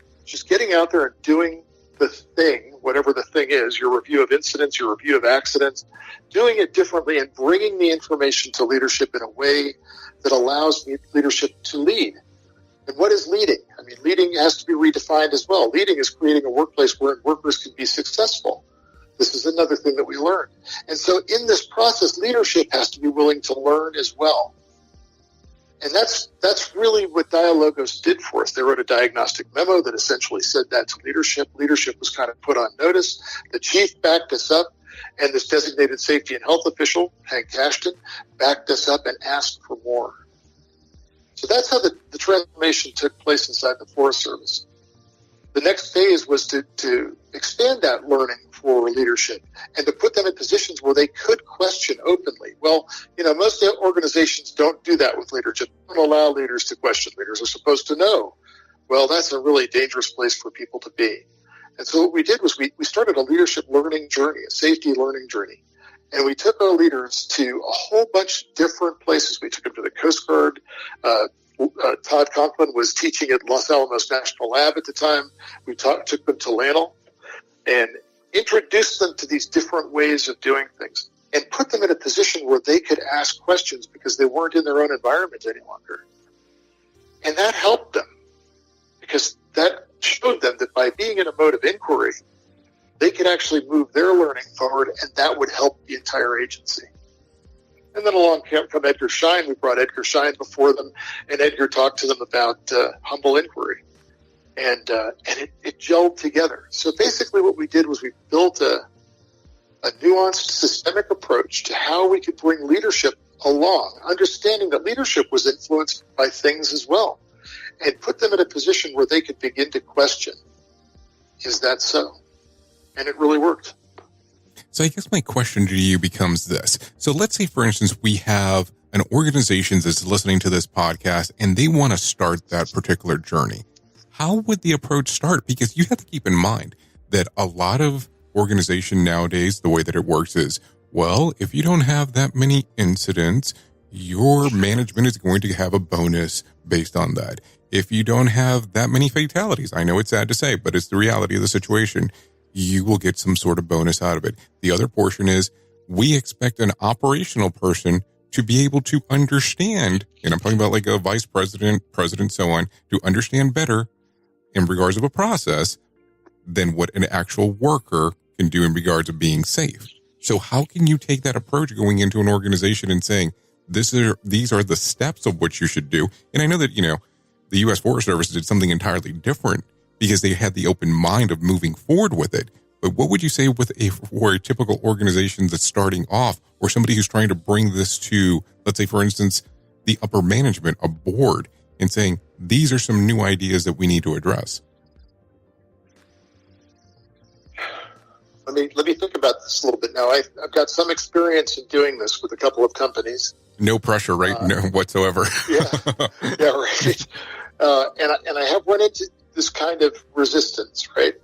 getting out there and doing the thing, whatever the thing is, your review of incidents, your review of accidents, doing it differently and bringing the information to leadership in a way that allows leadership to lead. And what is leading? I mean, leading has to be redefined as well. Leading is creating a workplace where workers can be successful. This is another thing that we learned. And so in this process, leadership has to be willing to learn as well. And that's really what Dialogos did for us. They wrote a diagnostic memo that essentially said that to leadership. Leadership was kind of put on notice. The chief backed us up, and this designated safety and health official, Hank Ashton, backed us up and asked for more. So that's how the transformation took place inside the Forest Service. The next phase was to expand that learning for leadership and to put them in positions where they could question openly. Well, most organizations don't do that with leadership. They don't allow leaders to question. Leaders are supposed to know. Well, that's a really dangerous place for people to be. And so what we did was we started a leadership learning journey, a safety learning journey. And we took our leaders to a whole bunch of different places. We took them to the Coast Guard. Todd Conklin was teaching at Los Alamos National Lab at the time. We took them to Lanel and introduced them to these different ways of doing things and put them in a position where they could ask questions because they weren't in their own environment any longer. And that helped them because that showed them that by being in a mode of inquiry, they could actually move their learning forward, and that would help the entire agency. And then along come Edgar Schein. We brought Edgar Schein before them, and Edgar talked to them about humble inquiry. And it gelled together. So basically what we did was we built a nuanced systemic approach to how we could bring leadership along, understanding that leadership was influenced by things as well, and put them in a position where they could begin to question, is that so? And it really worked. So I guess my question to you becomes this. So let's say, for instance, we have an organization that's listening to this podcast and they want to start that particular journey. How would the approach start? Because you have to keep in mind that a lot of organization nowadays, the way that it works is, well, if you don't have that many incidents, your management is going to have a bonus based on that. If you don't have that many fatalities, I know it's sad to say, but it's the reality of the situation, you will get some sort of bonus out of it. The other portion is we expect an operational person to be able to understand, and I'm talking about like a vice president, president, so on, to understand better in regards of a process than what an actual worker can do in regards of being safe. So how can you take that approach going into an organization and saying, these are the steps of what you should do? And I know that, the U.S. Forest Service did something entirely different because they had the open mind of moving forward with it. But what would you say for a typical organization that's starting off, or somebody who's trying to bring this to, let's say, for instance, the upper management, a board, and saying, these are some new ideas that we need to address? Let me think about this a little bit now. I've got some experience in doing this with a couple of companies. No pressure, right? No whatsoever. Yeah, right. And I have run into this kind of resistance, right?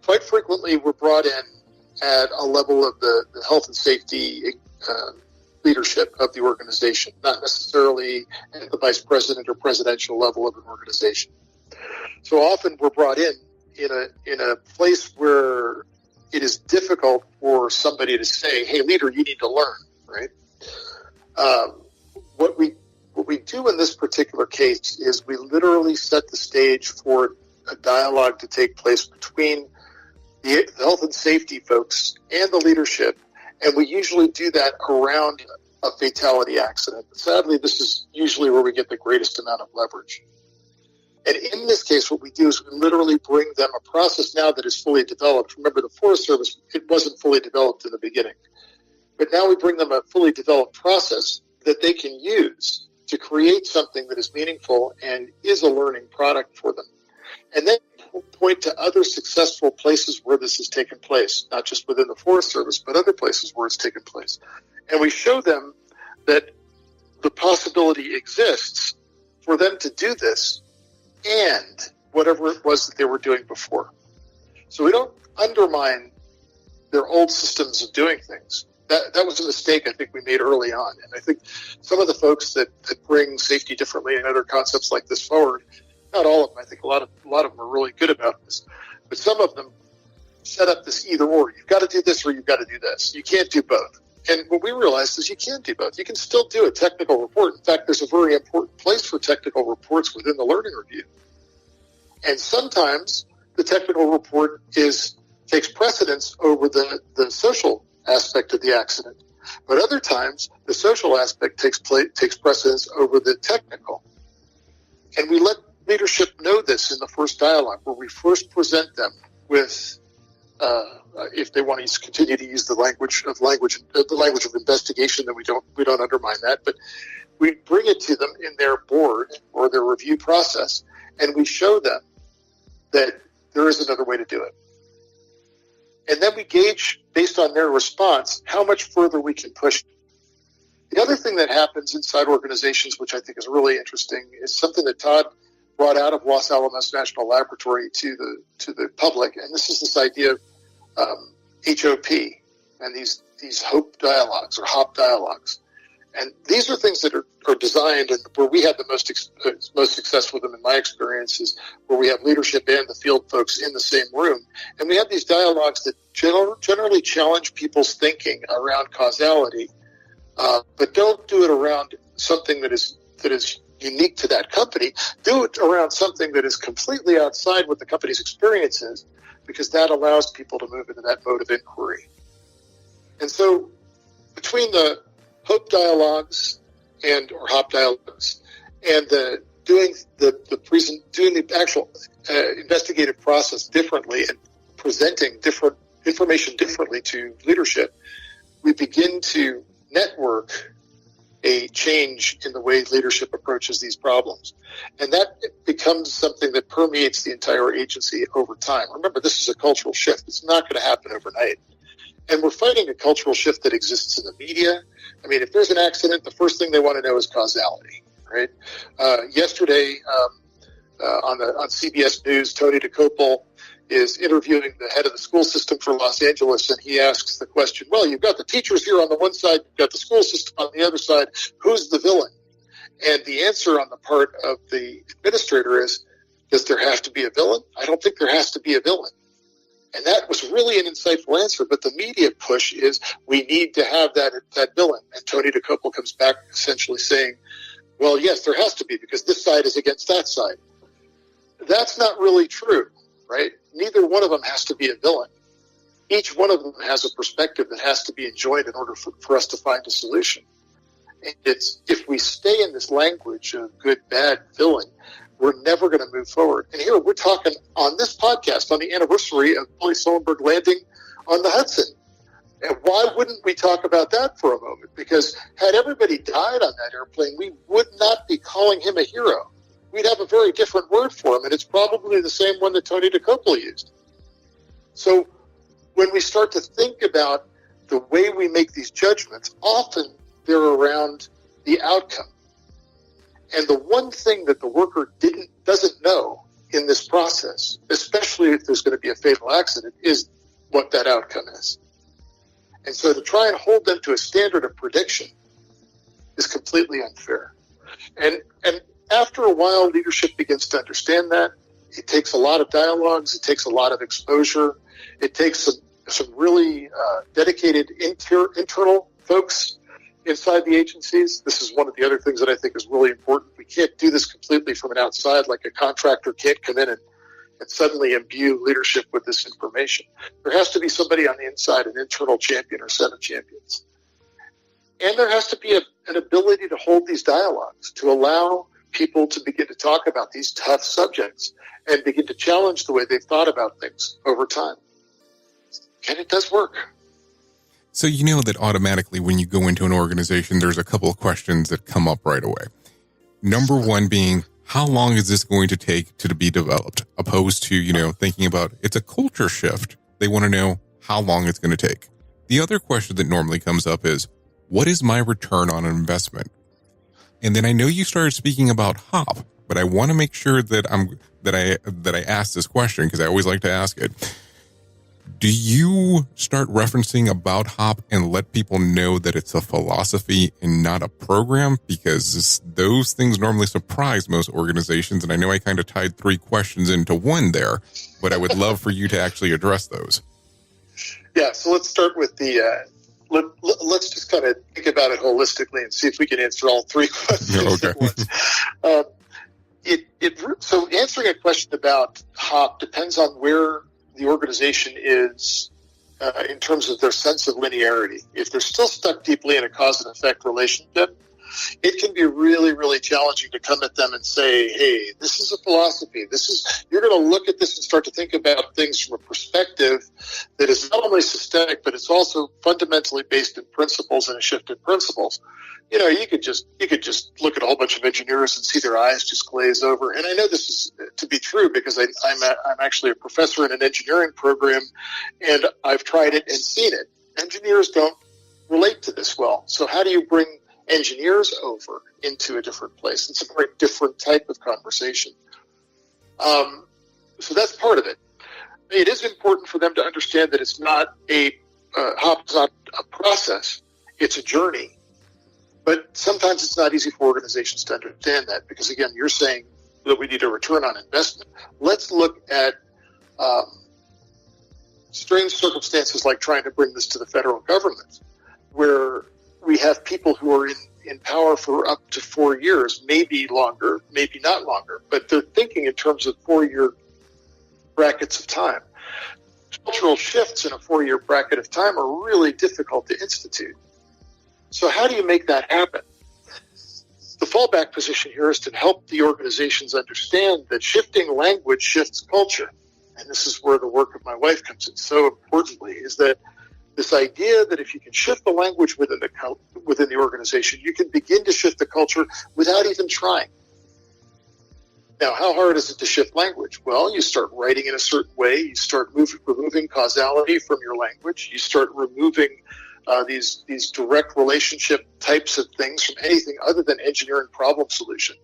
Quite frequently, we're brought in at a level of the health and safety leadership of the organization, not necessarily at the vice president or presidential level of an organization. So often we're brought in a place where it is difficult for somebody to say, "Hey, leader, you need to learn." Right? What we do in this particular case is we literally set the stage for a dialogue to take place between the health and safety folks and the leadership, and we usually do that around a fatality accident. Sadly, this is usually where we get the greatest amount of leverage. And in this case, what we do is we literally bring them a process now that is fully developed. Remember, the Forest Service, it wasn't fully developed in the beginning. But now we bring them a fully developed process that they can use to create something that is meaningful and is a learning product for them. And then point to other successful places where this has taken place, not just within the Forest Service, but other places where it's taken place. And we show them that the possibility exists for them to do this and whatever it was that they were doing before. So we don't undermine their old systems of doing things. That was a mistake I think we made early on. And I think some of the folks that bring safety differently and other concepts like this forward, not all of them, I think a lot of them are really good about this, but some of them set up this either or. You've got to do this or you've got to do this. You can't do both. And what we realized is you can do both. You can still do a technical report. In fact, there's a very important place for technical reports within the learning review. And sometimes the technical report takes precedence over the social aspect of the accident. But other times, the social aspect takes precedence over the technical. And we let leadership know this in the first dialogue, where we first present them with, if they want to continue to use the language of investigation, then we don't undermine that, but we bring it to them in their board or their review process, and we show them that there is another way to do it. And then we gauge, based on their response, how much further we can push. The other thing that happens inside organizations, which I think is really interesting, is something that Todd brought out of Los Alamos National Laboratory to the public, and this is this idea of HOP and these HOPE dialogues or HOP dialogues. And these are things that are designed, and where we had the most success with them, in my experience, is where we have leadership and the field folks in the same room. And we have these dialogues that generally challenge people's thinking around causality, but don't do it around something that is unique to that company. Do it around something that is completely outside what the company's experience is, because that allows people to move into that mode of inquiry. And so between the HOPE dialogues or HOP dialogues and doing the actual investigative process differently and presenting different information differently to leadership, we begin to network a change in the way leadership approaches these problems. And that becomes something that permeates the entire agency over time. Remember, this is a cultural shift. It's not going to happen overnight. And we're fighting a cultural shift that exists in the media. I mean, if there's an accident, the first thing they want to know is causality, right? Yesterday, on CBS News, Tony Dekker is interviewing the head of the school system for Los Angeles, and he asks the question, well, you've got the teachers here on the one side, you've got the school system on the other side, who's the villain? And the answer on the part of the administrator is, does there have to be a villain? I don't think there has to be a villain. And that was really an insightful answer, but the media push is we need to have that villain. And Tony Dekker comes back essentially saying, well, yes, there has to be, because this side is against that side. That's not really true, right? Neither one of them has to be a villain. Each one of them has a perspective that has to be enjoyed in order for us to find a solution. And if we stay in this language of good, bad, villain, we're never going to move forward. And here we're talking on this podcast on the anniversary of Billy Sullenberg landing on the Hudson. And why wouldn't we talk about that for a moment? Because had everybody died on that airplane, we would not be calling him a hero. We'd have a very different word for him, and it's probably the same one that Tony Dekker used. So when we start to think about the way we make these judgments, often they're around the outcome. And the one thing that the worker doesn't know in this process, especially if there's going to be a fatal accident, is what that outcome is. And so to try and hold them to a standard of prediction is completely unfair. And after a while, leadership begins to understand that. It takes a lot of dialogues. It takes a lot of exposure. It takes some really dedicated internal folks inside the agencies. This is one of the other things that I think is really important. We can't do this completely from an outside, like a contractor can't come in and suddenly imbue leadership with this information. There has to be somebody on the inside, an internal champion or set of champions. And there has to be an ability to hold these dialogues, to allow people to begin to talk about these tough subjects and begin to challenge the way they've thought about things over time. And it does work. So you know that automatically when you go into an organization, there's a couple of questions that come up right away. Number one being, how long is this going to take to be developed? Opposed to, thinking about it's a culture shift. They want to know how long it's going to take. The other question that normally comes up is, what is my return on an investment? And then I know you started speaking about HOP, but I want to make sure that I ask this question because I always like to ask it. Do you start referencing about HOP and let people know that it's a philosophy and not a program? Because those things normally surprise most organizations. And I know I kind of tied three questions into one there, but I would love for you to actually address those. Yeah, so let's start with let's just kind of think about it holistically and see if we can answer all three questions at once. So answering a question about HOP depends on where the organization is in terms of their sense of linearity. If they're still stuck deeply in a cause and effect relationship, it can be really, really challenging to come at them and say, hey, this is a philosophy. You're going to look at this and start to think about things from a perspective that is not only systemic, but it's also fundamentally based in principles and a shift in principles. You know, you could just look at a whole bunch of engineers and see their eyes just glaze over. And I know this is to be true because I'm actually a professor in an engineering program, and I've tried it and seen it. Engineers don't relate to this well. So how do you bring engineers over into a different place? It's a very different type of conversation. So that's part of it. It is important for them to understand that it's not HOP is not a process, it's a journey. But sometimes it's not easy for organizations to understand that because, again, you're saying that we need a return on investment. Let's look at strange circumstances like trying to bring this to the federal government, where we have people who are in power for up to 4 years, maybe longer, maybe not longer, but they're thinking in terms of 4-year brackets of time. Cultural shifts in a 4-year bracket of time are really difficult to institute. So how do you make that happen? The fallback position here is to help the organizations understand that shifting language shifts culture. And this is where the work of my wife comes in so importantly, is that this idea that if you can shift the language within the organization, you can begin to shift the culture without even trying. Now, how hard is it to shift language? Well, you start writing in a certain way. You start removing causality from your language. You start removing these direct relationship types of things from anything other than engineering problem solution.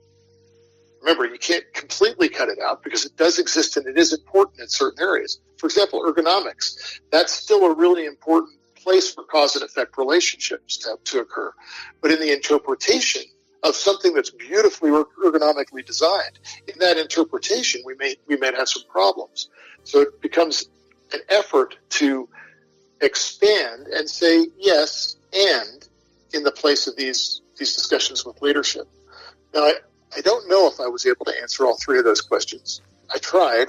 Remember, you can't completely cut it out because it does exist and it is important in certain areas. For example, ergonomics. That's still a really important place for cause and effect relationships to occur. But in the interpretation of something that's beautifully ergonomically designed, in that interpretation, we may have some problems. So it becomes an effort to expand and say yes and in the place of these discussions with leadership. Now, I don't know if I was able to answer all three of those questions. I tried.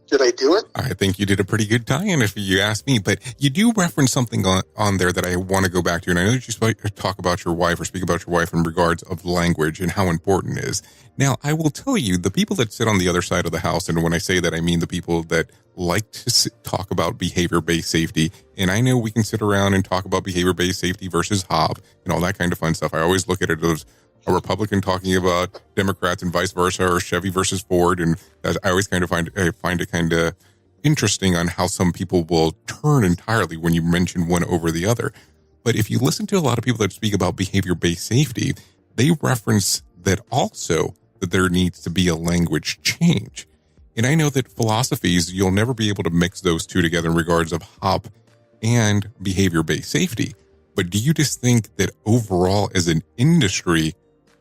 Did I do it? I think you did a pretty good tie-in if you ask me, but you do reference something on there that I want to go back to. And I know that you talk about your wife or speak about your wife in regards of language and how important it is. Now, I will tell you, the people that sit on the other side of the house, and when I say that, I mean the people that like to talk about behavior-based safety. And I know we can sit around and talk about behavior-based safety versus HOP and all that kind of fun stuff. I always look at it as a Republican talking about Democrats and vice versa, or Chevy versus Ford. And I always kind of find it kind of interesting on how some people will turn entirely when you mention one over the other. But if you listen to a lot of people that speak about behavior-based safety, they reference that also that there needs to be a language change. And I know that philosophies, you'll never be able to mix those two together in regards of HOP and behavior-based safety. But do you just think that overall as an industry,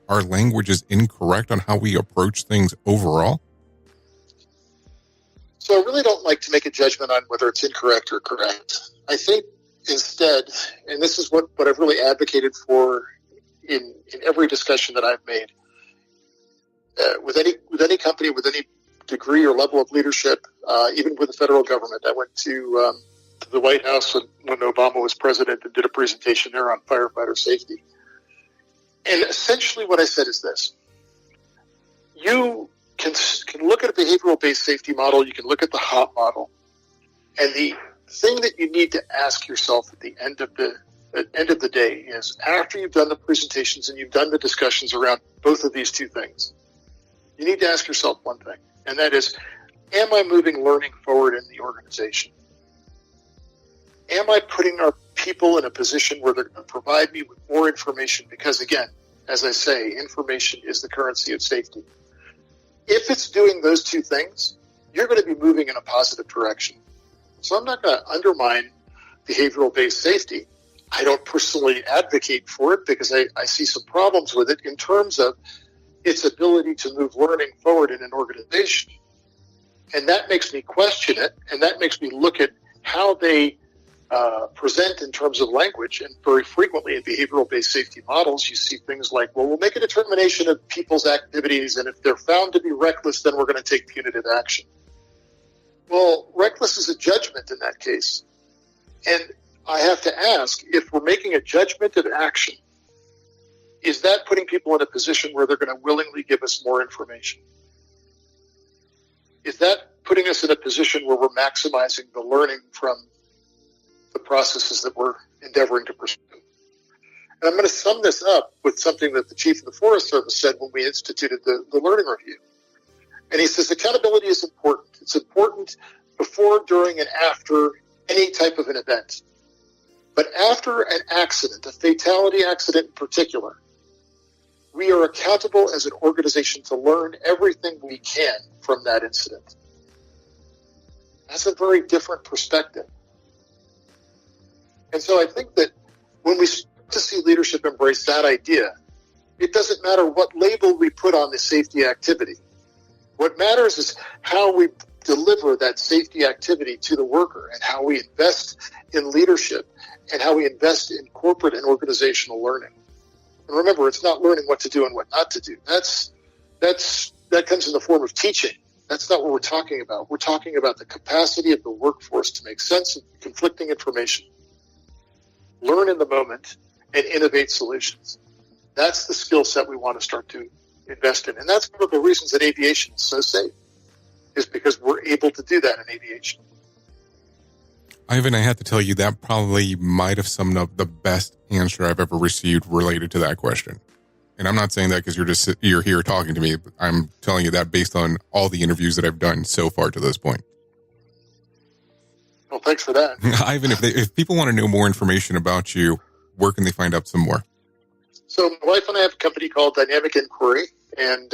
our language is incorrect on how we approach things overall? So I really don't like to make a judgment on whether it's incorrect or correct. I think instead, and this is what I've really advocated for in every discussion that I've made, with any company, with any degree or level of leadership, even with the federal government. I went to the White House when Obama was president and did a presentation there on firefighter safety. And essentially what I said is this. You can look at a behavioral-based safety model. You can look at the HOP model. And the thing that you need to ask yourself at the end of the day is, after you've done the presentations and you've done the discussions around both of these two things, you need to ask yourself one thing, and that is, am I moving learning forward in the organization? Am I putting our people in a position where they're going to provide me with more information? Because again, as I say, information is the currency of safety. If it's doing those two things, you're going to be moving in a positive direction. So I'm not going to undermine behavioral-based safety. I don't personally advocate for it because I see some problems with it in terms of its ability to move learning forward in an organization. And that makes me question it, and that makes me look at how they present in terms of language. And very frequently in behavioral-based safety models, you see things like, well, we'll make a determination of people's activities, and if they're found to be reckless, then we're going to take punitive action. Well, reckless is a judgment in that case. And I have to ask, if we're making a judgment of action, is that putting people in a position where they're going to willingly give us more information? Is that putting us in a position where we're maximizing the learning from the processes that we're endeavoring to pursue? And I'm going to sum this up with something that the Chief of the Forest Service said when we instituted the learning review. And he says accountability is important. It's important before, during, and after any type of an event. But after an accident, a fatality accident in particular, we are accountable as an organization to learn everything we can from that incident. That's a very different perspective. And so I think that when we start to see leadership embrace that idea, it doesn't matter what label we put on the safety activity. What matters is how we deliver that safety activity to the worker and how we invest in leadership and how we invest in corporate and organizational learning. And remember, it's not learning what to do and what not to do. That comes in the form of teaching. That's not what we're talking about. We're talking about the capacity of the workforce to make sense of conflicting information, learn in the moment, and innovate solutions. That's the skill set we want to start to invest in. And that's one of the reasons that aviation is so safe, is because we're able to do that in aviation. Ivan, I have to tell you, that probably might have summed up the best answer I've ever received related to that question. And I'm not saying that because you're here talking to me. But I'm telling you that based on all the interviews that I've done so far to this point. Well, thanks for that. Ivan, if people want to know more information about you, where can they find out some more? So my wife and I have a company called Dynamic Inquiry, and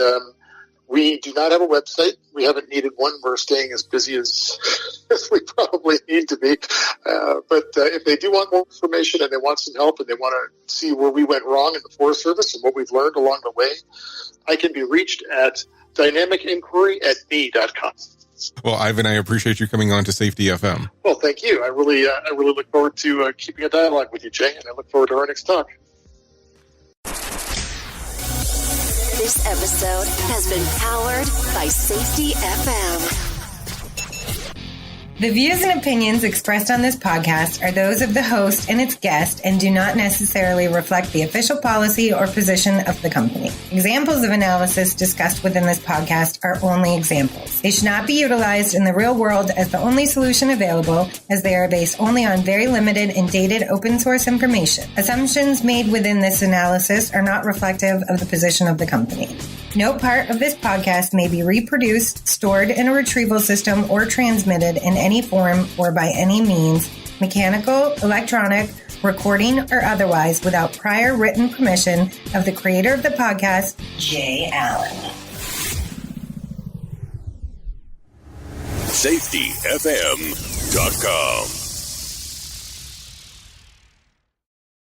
we do not have a website. We haven't needed one. We're staying as busy as we probably need to be. But if they do want more information and they want some help and they want to see where we went wrong in the Forest Service and what we've learned along the way, I can be reached at dynamicinquiry@me.com. Well, Ivan, I appreciate you coming on to Safety FM. Well, thank you. I really look forward to keeping a dialogue with you, Jay, and I look forward to our next talk. This episode has been powered by Safety FM. The views and opinions expressed on this podcast are those of the host and its guest and do not necessarily reflect the official policy or position of the company. Examples of analysis discussed within this podcast are only examples. They should not be utilized in the real world as the only solution available, as they are based only on very limited and dated open source information. Assumptions made within this analysis are not reflective of the position of the company. No part of this podcast may be reproduced, stored in a retrieval system, or transmitted in any form or by any means, mechanical, electronic, recording, or otherwise, without prior written permission of the creator of the podcast, Jay Allen. SafetyFM.com